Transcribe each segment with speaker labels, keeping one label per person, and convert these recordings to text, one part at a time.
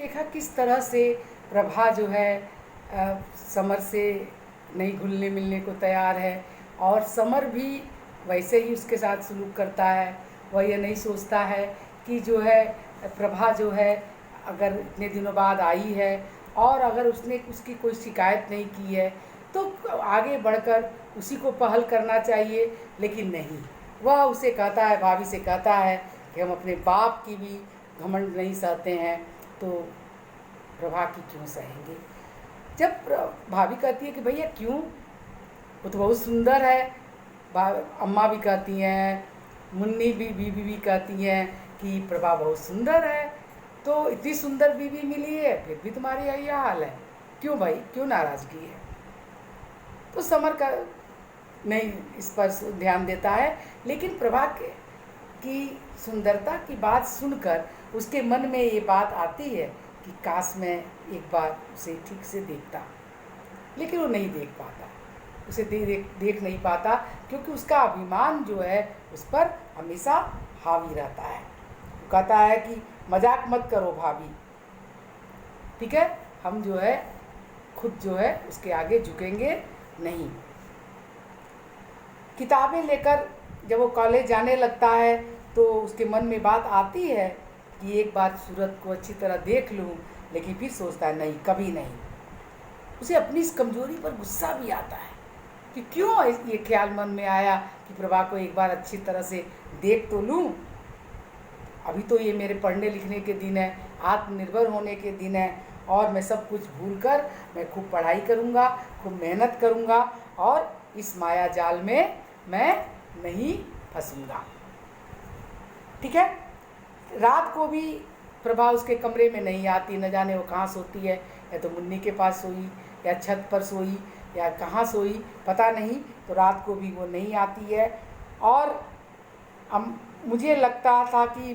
Speaker 1: देखा किस तरह से प्रभा जो है समर से नहीं घुलने मिलने को तैयार है, और समर भी वैसे ही उसके साथ सलूक करता है। वह ये नहीं सोचता है कि जो है प्रभा जो है अगर इतने दिनों बाद आई है और अगर उसने उसकी कोई शिकायत नहीं की है तो आगे बढ़कर उसी को पहल करना चाहिए, लेकिन नहीं, वह उसे कहता है, भाभी से कहता है कि हम अपने बाप की भी घमंड नहीं सहते हैं तो प्रभा की क्यों सहेंगे। जब भाभी कहती है कि भैया क्यों, वो तो बहुत सुंदर है, अम्मा भी कहती हैं, मुन्नी भी बीवी भी कहती हैं कि प्रभा बहुत सुंदर है, तो इतनी सुंदर बीवी मिली है फिर भी तुम्हारी यही हाल है, क्यों भाई, क्यों नाराज़गी है। तो समर का नहीं इस पर ध्यान देता है, लेकिन प्रभा की सुंदरता की बात सुनकर उसके मन में ये बात आती है कि काश मैं एक बार उसे ठीक से देखता, लेकिन वो नहीं देख पाता, उसे देख नहीं पाता, क्योंकि उसका अभिमान जो है उस पर हमेशा हावी रहता है। वो कहता है कि मजाक मत करो भाभी, ठीक है, हम जो है खुद जो है उसके आगे झुकेंगे नहीं। किताबें लेकर जब वो कॉलेज जाने लगता है तो उसके मन में बात आती है कि एक बार सूरत को अच्छी तरह देख लूँ, लेकिन फिर सोचता है नहीं, कभी नहीं। उसे अपनी इस कमजोरी पर गुस्सा भी आता है कि क्यों ये ख्याल मन में आया कि प्रभा को एक बार अच्छी तरह से देख तो लूँ। अभी तो ये मेरे पढ़ने लिखने के दिन है, आत्मनिर्भर होने के दिन है, और मैं सब कुछ भूलकर मैं खूब पढ़ाई करूँगा, खूब मेहनत करूँगा और इस माया जाल में मैं नहीं फंसूँगा। ठीक है। रात को भी प्रभा उसके कमरे में नहीं आती, न जाने वो कहाँ सोती है, या तो मुन्नी के पास सोई या छत पर सोई या कहाँ सोई पता नहीं, तो रात को भी वो नहीं आती है। और मुझे लगता था कि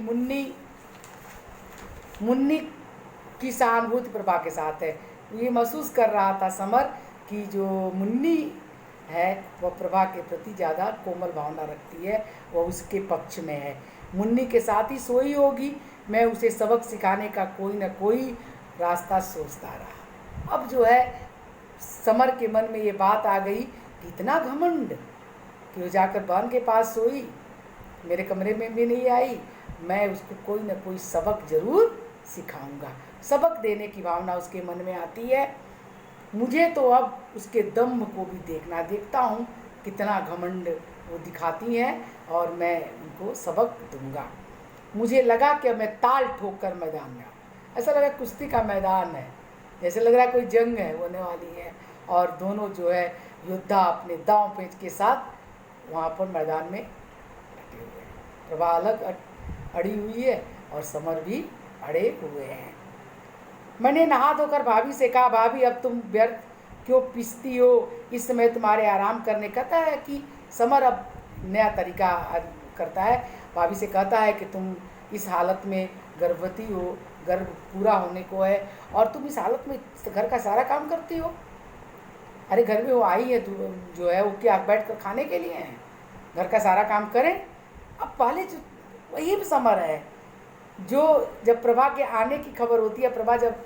Speaker 1: मुन्नी की सहानुभूति प्रभा के साथ है। ये महसूस कर रहा था समर कि जो मुन्नी है वह प्रभा के प्रति ज़्यादा कोमल भावना रखती है, वह उसके पक्ष में है, मुन्नी के साथ ही सोई होगी। मैं उसे सबक सिखाने का कोई न कोई रास्ता सोचता रहा। अब जो है समर के मन में ये बात आ गई कि इतना घमंड कि वो जाकर बहन के पास सोई, मेरे कमरे में भी नहीं आई, मैं उसको कोई न कोई सबक जरूर सिखाऊंगा। सबक देने की भावना उसके मन में आती है। मुझे तो अब उसके दम्भ को भी देखता हूँ कितना घमंड वो दिखाती हैं, और मैं उनको सबक दूंगा। मुझे लगा कि मैं ताल ठोक कर मैदान में आऊँ। ऐसा लगा कुश्ती का मैदान है, जैसे लग रहा है कोई जंग है होने वाली है, और दोनों जो है योद्धा अपने दांव पेच के साथ वहाँ पर मैदान में लगे हुए हैं। प्रभा अलग अड़ी हुई है और समर भी अड़े हुए हैं। मैंने नहा धोकर भाभी से कहा, भाभी अब तुम व्यर्थ क्यों पिसती हो, इस समय तुम्हारे आराम करने। कहता है कि समर अब नया तरीका करता है, भाभी से कहता है कि तुम इस हालत में गर्भवती हो, गर्भ पूरा होने को है, और तुम इस हालत में घर का सारा काम करती हो। अरे घर में वो आई है जो है वो क्या बैठ कर खाने के लिए है, घर का सारा काम करें। अब पहले जो वही समर है जो जब प्रभा के आने की खबर होती है, प्रभा जब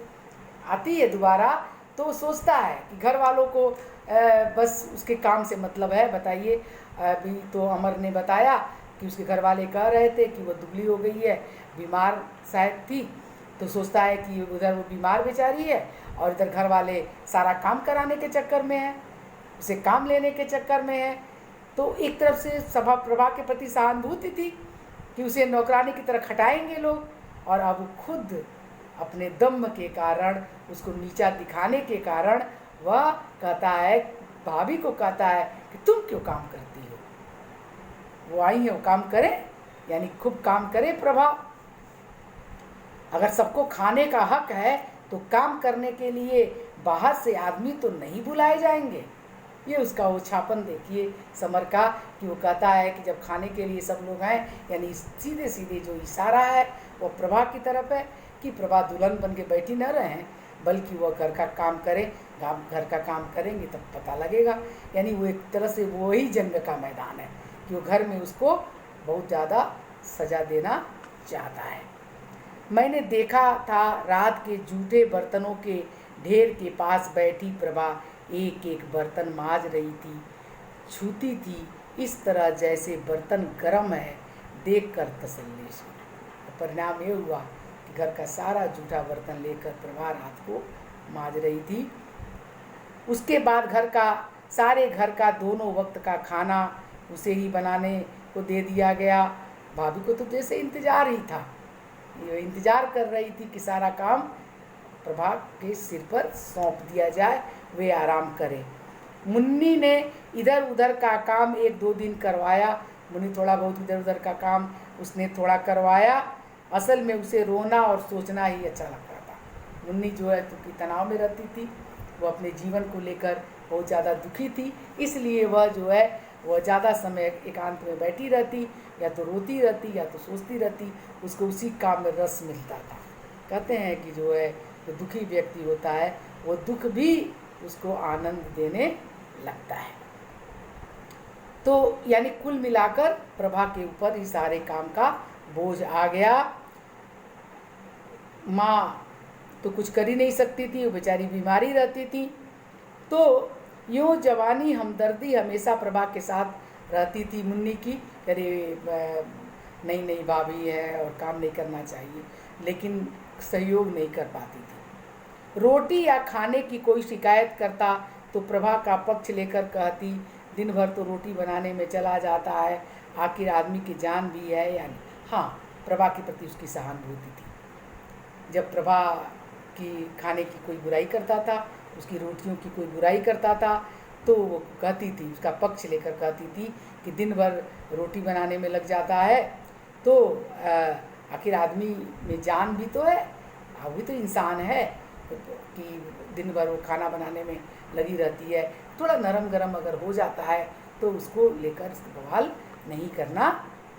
Speaker 1: आती है दोबारा, तो सोचता है कि घर वालों को बस उसके काम से मतलब है। बताइए, अभी तो अमर ने बताया कि उसके घर वाले कह रहे थे कि वो दुबली हो गई है, बीमार शायद थी, तो सोचता है कि उधर वो बीमार बेचारी है और इधर घर वाले सारा काम कराने के चक्कर में है, उसे काम लेने के चक्कर में है। तो एक तरफ से प्रभा के प्रति सहानुभूति थी कि उसे नौकरानी की तरह खटाएंगे लोग, और अब खुद अपने दम्भ के कारण, उसको नीचा दिखाने के कारण वह कहता है, भाभी को कहता है कि तुम क्यों काम करती हो, वो आई है वो काम करे, यानी खूब काम करे प्रभा। अगर सबको खाने का हक है तो काम करने के लिए बाहर से आदमी तो नहीं बुलाए जाएंगे। ये उसका उछापन देखिए समर का, कि वो कहता है कि जब खाने के लिए सब लोग आए, यानी सीधे सीधे जो इशारा है वो प्रभा की तरफ है कि प्रभा दुल्हन बन के बैठी न रहें, बल्कि वह घर का काम करें। घर का काम करेंगे तब पता लगेगा। यानी वो एक तरह से वही जंग का मैदान है कि वो घर में उसको बहुत ज़्यादा सजा देना चाहता है। मैंने देखा था रात के जूठे बर्तनों के ढेर के पास बैठी प्रभा एक एक बर्तन माज रही थी, छूती थी इस तरह जैसे बर्तन गर्म है, देखकर तसल्ली हुई। परिणाम ये हुआ कि घर का सारा जूठा बर्तन लेकर प्रभा रात को माज रही थी। उसके बाद घर का दोनों वक्त का खाना उसे ही बनाने को दे दिया गया। भाभी को तो जैसे इंतजार ही था, ये इंतजार कर रही थी कि सारा काम प्रभा के सिर पर सौंप दिया जाए, वे आराम करे। मुन्नी ने इधर उधर का काम 1-2 दिन करवाया। मुन्नी थोड़ा बहुत इधर उधर का काम उसने थोड़ा करवाया। असल में उसे रोना और सोचना ही अच्छा लगता था। मुन्नी जो है तो तनाव में रहती थी, वो अपने जीवन को लेकर बहुत ज़्यादा दुखी थी, इसलिए वह जो है वह ज़्यादा समय एकांत में बैठी रहती, या तो रोती रहती या तो सोचती रहती। उसको उसी काम में रस मिलता था। कहते हैं कि जो है जो दुखी व्यक्ति होता है वो दुख भी उसको आनंद देने लगता है। तो यानी कुल मिलाकर प्रभा के ऊपर ही सारे काम का बोझ आ गया। माँ तो कुछ कर ही नहीं सकती थी, वो बेचारी बीमारी रहती थी। तो यूँ जवानी हमदर्दी हमेशा प्रभा के साथ रहती थी मुन्नी की। अरे नई नई भाभी है और काम नहीं करना चाहिए, लेकिन सहयोग नहीं कर पाती थी। रोटी या खाने की कोई शिकायत करता तो प्रभा का पक्ष लेकर कहती, दिन भर तो रोटी बनाने में चला जाता है, आखिर आदमी की जान भी है या नहीं। हाँ, प्रभा के प्रति उसकी सहानुभूति थी। जब प्रभा की खाने की कोई बुराई करता था, उसकी रोटियों की कोई बुराई करता था, तो वो कहती थी, उसका पक्ष लेकर कहती थी कि दिन भर रोटी बनाने में लग जाता है, तो आखिर आदमी में जान भी तो है, वो भी तो इंसान है, कि दिन भर वो खाना बनाने में लगी रहती है। थोड़ा नरम गरम अगर हो जाता है तो उसको लेकर बवाल नहीं करना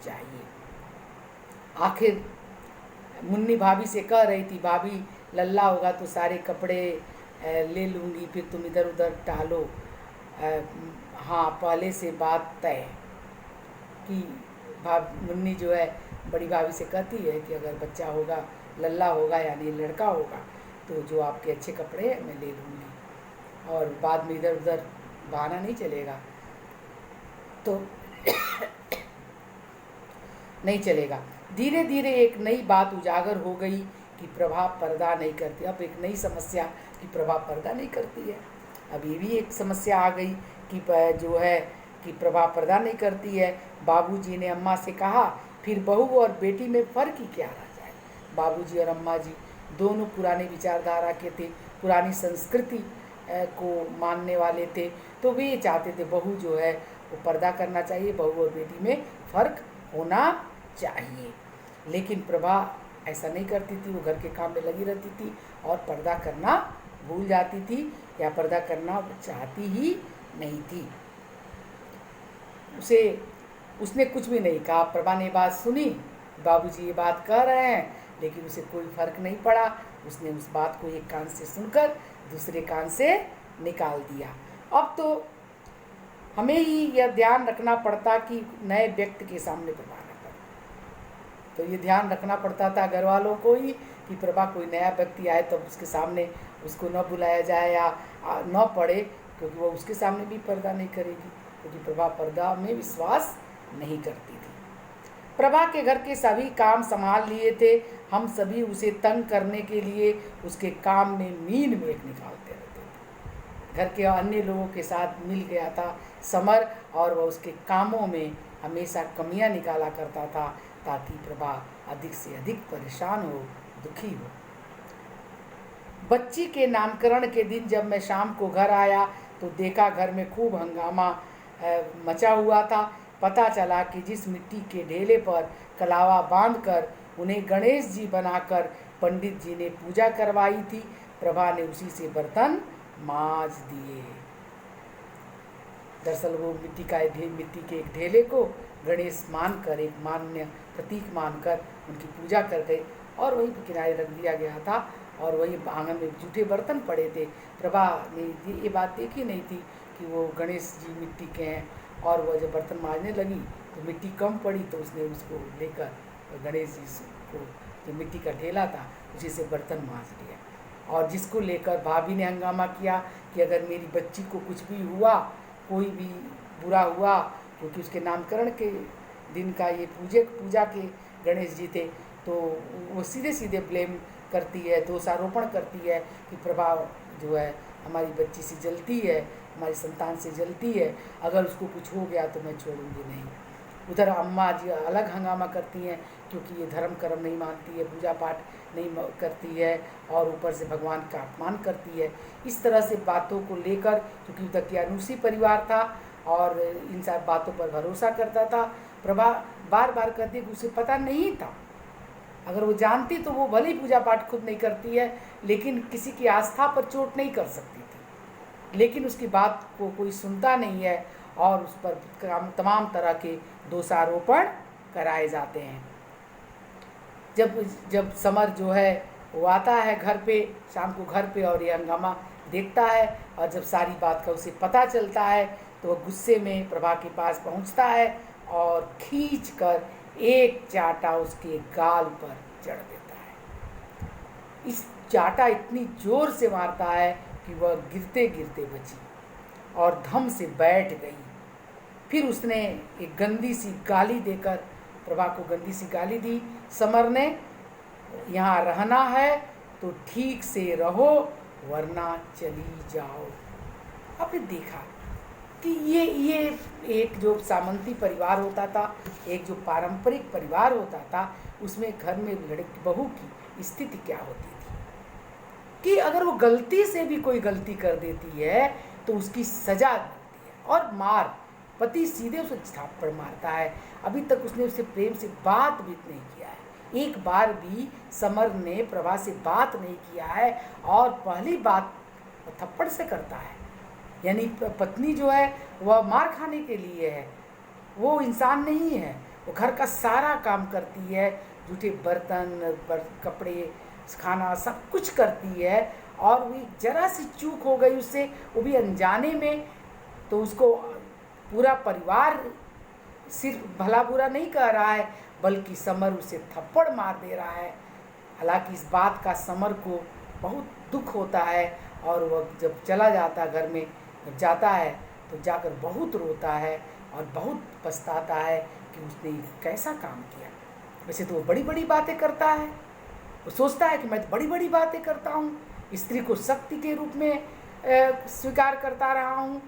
Speaker 1: चाहिए। आखिर मुन्नी भाभी से कह रही थी, भाभी लल्ला होगा तो सारे कपड़े ले लूँगी, फिर तुम इधर उधर टहलो। हाँ, पहले से बात तय कि मुन्नी जो है बड़ी भाभी से कहती है कि अगर बच्चा होगा, लल्ला होगा यानी लड़का होगा, तो जो आपके अच्छे कपड़े हैं मैं ले लूँगी, और बाद में इधर उधर बहाना नहीं चलेगा, तो नहीं चलेगा। धीरे धीरे एक नई बात उजागर हो गई कि प्रभा पर्दा नहीं करती। अब एक नई समस्या कि प्रभा पर्दा नहीं करती है। अब ये भी एक समस्या आ गई कि जो है कि प्रभा पर्दा नहीं करती है। बाबूजी ने अम्मा से कहा, फिर बहू और बेटी में फ़र्क ही क्या रह जाए। बाबूजी और अम्मा जी दोनों पुरानी विचारधारा के थे, पुरानी संस्कृति को मानने वाले थे, तो वे चाहते थे बहू जो है वो पर्दा करना चाहिए, बहू और बेटी में फ़र्क होना चाहिए। लेकिन प्रभा ऐसा नहीं करती थी, वो घर के काम में लगी रहती थी और पर्दा करना भूल जाती थी, या पर्दा करना चाहती ही नहीं थी। उसने कुछ भी नहीं कहा। प्रभा ने बात सुनी, बाबूजी ये बात कह रहे हैं, लेकिन उसे कोई फर्क नहीं पड़ा। उसने उस बात को एक कान से सुनकर दूसरे कान से निकाल दिया। अब तो हमें ही यह ध्यान रखना पड़ता कि नए व्यक्ति के सामने प्रभा न करे। तो ये ध्यान रखना पड़ता था घर वालों को ही कि प्रभा कोई नया व्यक्ति आए तो उसके सामने उसको न बुलाया जाए या न पढ़े, क्योंकि वो उसके सामने भी पर्दा नहीं करेगी, क्योंकि प्रभा पर्दा में विश्वास नहीं करती थी। प्रभा के घर के सभी काम संभाल लिए थे। हम सभी उसे तंग करने के लिए उसके काम में मीन मेख निकालते रहते थे। घर के अन्य लोगों के साथ मिल गया था समर, और वह उसके कामों में हमेशा कमियां निकाला करता था, ताकि प्रभा अधिक से अधिक परेशान हो, दुखी हो। बच्ची के नामकरण के दिन जब मैं शाम को घर आया तो देखा घर में खूब हंगामा मचा हुआ था। पता चला कि जिस मिट्टी के ढेले पर कलावा बांधकर उन्हें गणेश जी बनाकर पंडित जी ने पूजा करवाई थी, प्रभा ने उसी से बर्तन मांज दिए। दरअसल वो मिट्टी के एक ढेले को गणेश मानकर, एक मान्य प्रतीक मानकर उनकी पूजा कर गए, और वहीं किनारे रख दिया गया था, और वही आंगन में जूठे बर्तन पड़े थे। प्रभा ने ये बात देखी नहीं थी कि वो गणेश जी मिट्टी के हैं, और वह जब बर्तन मांजने लगी तो मिट्टी कम पड़ी, तो उसने उसको लेकर गणेश जी को जो मिट्टी का ढेला था उसी से बर्तन मांज लिया। और जिसको लेकर भाभी ने हंगामा किया कि अगर मेरी बच्ची को कुछ भी हुआ, कोई भी बुरा हुआ, क्योंकि उसके नामकरण के दिन का ये पूजा के गणेश जी थे, तो वो सीधे सीधे ब्लेम करती है, दोषारोपण करती है कि प्रभा जो है हमारी बच्ची से जलती है, हमारी संतान से जलती है, अगर उसको कुछ हो गया तो मैं छोड़ूंगी नहीं। उधर अम्मा जी अलग हंगामा करती हैं क्योंकि ये धर्म कर्म नहीं मानती है, पूजा पाठ नहीं करती है और ऊपर से भगवान का अपमान करती है। इस तरह से बातों को लेकर, क्योंकि दकियानुसी परिवार था और इन सब बातों पर भरोसा करता था, प्रभा बार बार कहती है कि उसे पता नहीं था। अगर वो जानती तो वो भले ही पूजा पाठ खुद नहीं करती है, लेकिन किसी की आस्था पर चोट नहीं कर सकती थी। लेकिन उसकी बात को कोई सुनता नहीं है और उस पर तमाम तरह के दोषारोपण कराए जाते हैं। जब समर जो है वो आता है घर पे, शाम को घर पे, और ये हंगामा देखता है, और जब सारी बात का उसे पता चलता है तो वह गुस्से में प्रभा के पास पहुंचता है और खींचकर एक चाटा उसके गाल पर जड़ देता है। इस चाटा इतनी जोर से मारता है कि वह गिरते गिरते बची और धम से बैठ गई। फिर उसने एक गंदी सी गाली देकर प्रभा को गंदी सी गाली दी, समर ने यहाँ रहना है तो ठीक से रहो वरना चली जाओ। आपने देखा कि ये एक जो सामंती परिवार होता था, एक जो पारंपरिक परिवार होता था, उसमें घर में लड़की बहू की स्थिति क्या होती थी कि अगर वो गलती से भी कोई गलती कर देती है तो उसकी सजा मिलती है और मार, पति सीधे उसे थप्पड़ मारता है। अभी तक उसने उससे प्रेम से बात भी नहीं किया है, एक बार भी समर ने प्रभा से बात नहीं किया है और पहली बात थप्पड़ से करता है। यानी पत्नी जो है वह मार खाने के लिए है, वो इंसान नहीं है। वो घर का सारा काम करती है, जूठे बर्तन, कपड़े, खाना सब कुछ करती है, और वो जरा सी चूक हो गई उससे, वो भी अनजाने में, तो उसको पूरा परिवार सिर्फ भला बुरा नहीं कह रहा है बल्कि समर उसे थप्पड़ मार दे रहा है। हालांकि इस बात का समर को बहुत दुख होता है और वह जब चला जाता घर में, जब जाता है तो जाकर बहुत रोता है और बहुत पछताता है कि उसने कैसा काम किया। वैसे तो वो बड़ी बड़ी बातें करता है, वो सोचता है कि मैं तो बड़ी बड़ी बातें करता हूँ, स्त्री को शक्ति के रूप में स्वीकार करता रहा हूँ।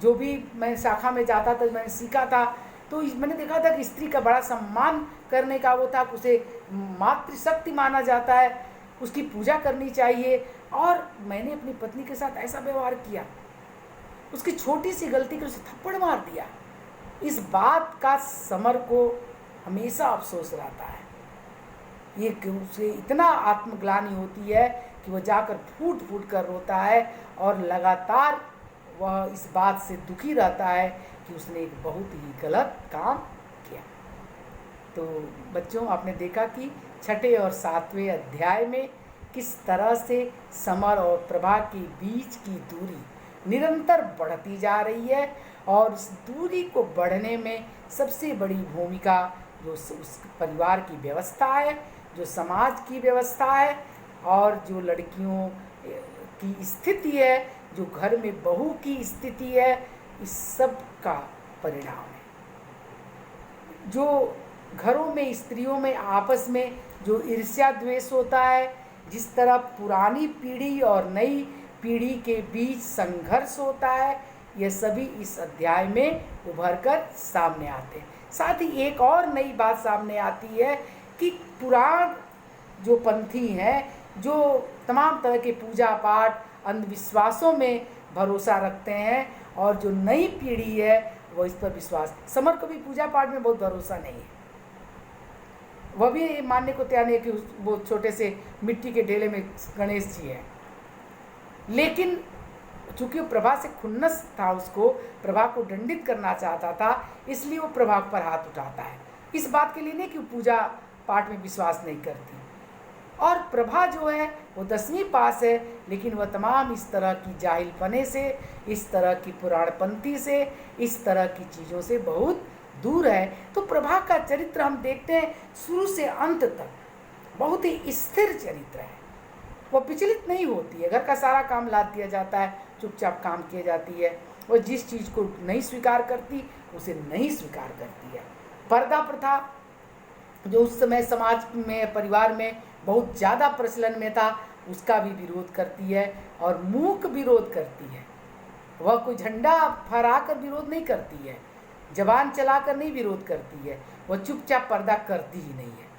Speaker 1: जो भी मैं शाखा में जाता था, मैंने सीखा था, तो मैंने देखा था कि स्त्री का बड़ा सम्मान करने का वो था, उसे मातृशक्ति माना जाता है, उसकी पूजा करनी चाहिए। और मैंने अपनी पत्नी के साथ ऐसा व्यवहार किया, उसकी छोटी सी गलती के उसे थप्पड़ मार दिया। इस बात का समर को हमेशा अफसोस रहता है, ये कि उसे इतना आत्मग्लानि होती है कि वह जाकर फूट फूट कर रोता है और लगातार वह इस बात से दुखी रहता है कि उसने एक बहुत ही गलत काम किया। तो बच्चों, आपने देखा कि 6 और 7वें अध्याय में किस तरह से समर और प्रभा के बीच की दूरी निरंतर बढ़ती जा रही है, और इस दूरी को बढ़ने में सबसे बड़ी भूमिका जो उस परिवार की व्यवस्था है, जो समाज की व्यवस्था है, और जो लड़कियों की स्थिति है, जो घर में बहू की स्थिति है, इस सब का परिणाम है। जो घरों में स्त्रियों में आपस में जो ईर्ष्या द्वेष होता है, जिस तरह पुरानी पीढ़ी और नई पीढ़ी के बीच संघर्ष होता है, यह सभी इस अध्याय में उभर कर सामने आते हैं। साथ ही एक और नई बात सामने आती है कि पुराण जो पंथी हैं, जो तमाम तरह के पूजा पाठ अंधविश्वासों में भरोसा रखते हैं, और जो नई पीढ़ी है वो इस पर विश्वास, समर को भी पूजा पाठ में बहुत भरोसा नहीं है, वह भी मानने को तैयार नहीं है कि वो छोटे से मिट्टी के ढेले में गणेश जी है। लेकिन चूंकि वो प्रभा से खुन्नस था, उसको प्रभा को दंडित करना चाहता था, इसलिए वो प्रभा पर हाथ उठाता है। इस बात के लिए नहीं कि वो पूजा पाठ में विश्वास नहीं करती। और प्रभा जो है वो 10वीं पास है, लेकिन वह तमाम इस तरह की जाहिलपने से, इस तरह की पुराणपंथी से, इस तरह की चीज़ों से बहुत दूर है। तो प्रभा का चरित्र हम देखते हैं शुरू से अंत तक बहुत ही स्थिर चरित्र है, वो विचलित नहीं होती है। घर का सारा काम लाद दिया जाता है, चुपचाप काम किया जाती है। वो जिस चीज़ को नहीं स्वीकार करती उसे नहीं स्वीकार करती है। पर्दा प्रथा जो उस समय समाज में, परिवार में बहुत ज़्यादा प्रचलन में था, उसका भी विरोध करती है और मूक विरोध करती है। वह कोई झंडा फहरा कर विरोध नहीं करती है, जबान चलाकर नहीं विरोध करती है, वह चुपचाप पर्दा करती ही नहीं है।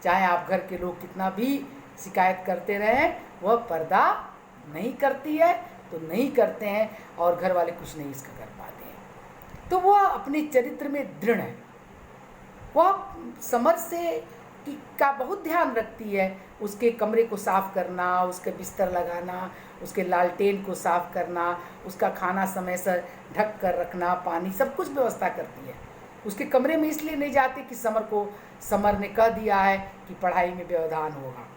Speaker 1: चाहे आप घर के लोग कितना भी शिकायत करते रहें, वह पर्दा नहीं करती है तो नहीं करते हैं, और घर वाले कुछ नहीं इसका कर पाते हैं। तो वह अपने चरित्र में दृढ़ है। वह समझ से का बहुत ध्यान रखती है। उसके कमरे को साफ करना, उसके बिस्तर लगाना, उसके लालटेन को साफ करना, उसका खाना समय से ढक कर रखना, पानी, सब कुछ व्यवस्था करती है। उसके कमरे में इसलिए नहीं जाती कि समर ने कह दिया है कि पढ़ाई में व्यवधान होगा,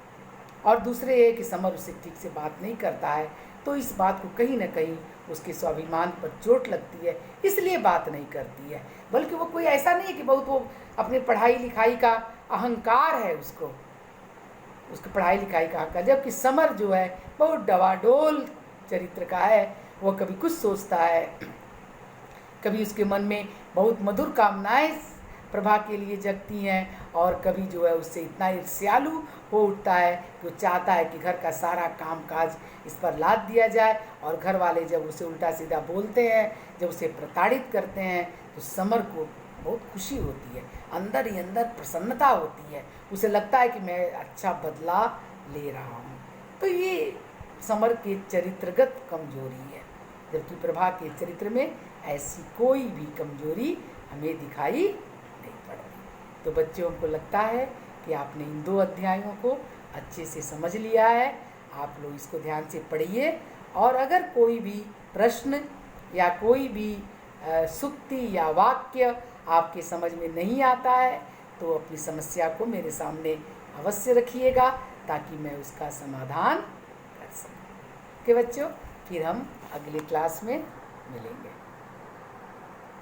Speaker 1: और दूसरे ये कि समर उससे ठीक से बात नहीं करता है, तो इस बात को कहीं ना कहीं उसके स्वाभिमान पर चोट लगती है, इसलिए बात नहीं करती है। बल्कि वो कोई ऐसा नहीं है कि बहुत वो अपने पढ़ाई लिखाई का अहंकार है, उसकी पढ़ाई लिखाई का अहंकार, जबकि समर जो है बहुत डवाडोल चरित्र का है। वो कभी कुछ सोचता है, कभी उसके मन में बहुत मधुर कामनाएं प्रभा के लिए जगती हैं, और कभी जो है उससे इतना ईर्ष्यालु हो उठता है कि वो चाहता है कि घर का सारा काम काज इस पर लाद दिया जाए। और घर वाले जब उसे उल्टा सीधा बोलते हैं, जब उसे प्रताड़ित करते हैं, तो समर को बहुत खुशी होती है, अंदर ही अंदर प्रसन्नता होती है। उसे लगता है कि मैं अच्छा बदला ले रहा हूँ। तो ये समर की चरित्रगत कमजोरी है, जबकि प्रभा के चरित्र में ऐसी कोई भी कमजोरी हमें दिखाई नहीं पड़ती। तो बच्चों को लगता है कि आपने इन 2 अध्यायों को अच्छे से समझ लिया है। आप लोग इसको ध्यान से पढ़िए, और अगर कोई भी प्रश्न या कोई भी सूक्ति या वाक्य आपके समझ में नहीं आता है, तो अपनी समस्या को मेरे सामने अवश्य रखिएगा, ताकि मैं उसका समाधान कर सकूं। ओके बच्चों, फिर हम अगले क्लास में मिलेंगे।